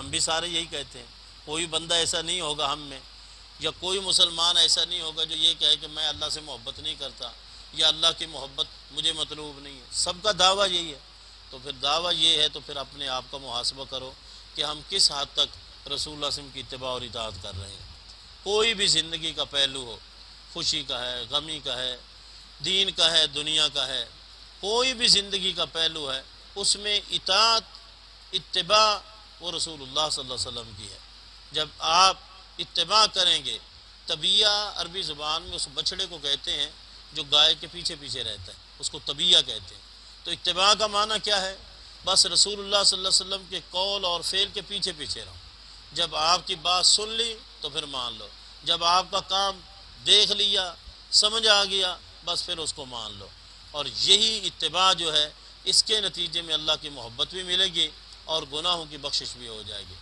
ہم بھی سارے یہی کہتے ہیں، کوئی بندہ ایسا نہیں ہوگا ہم میں، یا کوئی مسلمان ایسا نہیں ہوگا جو یہ کہے کہ میں اللہ سے محبت نہیں کرتا یا اللہ کی محبت مجھے مطلوب نہیں ہے۔ سب کا دعویٰ یہی ہے۔ تو پھر دعویٰ یہ ہے تو پھر اپنے آپ کا محاسبہ کرو کہ ہم کس حد تک رسول اللہ صلی اللہ علیہ وسلم کی اتباع اور اطاعت کر رہے ہیں۔ کوئی بھی زندگی کا پہلو ہو، خوشی کا ہے، غمی کا ہے، دین کا ہے، دنیا کا ہے، کوئی بھی زندگی کا پہلو ہے، اس میں اطاعت، اتباع وہ رسول اللہ صلی اللہ علیہ وسلم کی ہے۔ جب آپ اتباع کریں گے، طبیعہ عربی زبان میں اس بچھڑے کو کہتے ہیں جو گائے کے پیچھے پیچھے رہتا ہے، اس کو طبیعہ کہتے ہیں۔ تو اتباع کا معنی کیا ہے؟ بس رسول اللہ صلی اللہ علیہ وسلم کے قول اور فعل کے پیچھے پیچھے رہو۔ جب آپ کی بات سن لی تو پھر مان لو، جب آپ کا کام دیکھ لیا، سمجھ آ گیا، بس پھر اس کو مان لو۔ اور یہی اتباع جو ہے، اس کے نتیجے میں اللہ کی محبت بھی ملے گی اور گناہوں کی بخشش بھی ہو جائے گی۔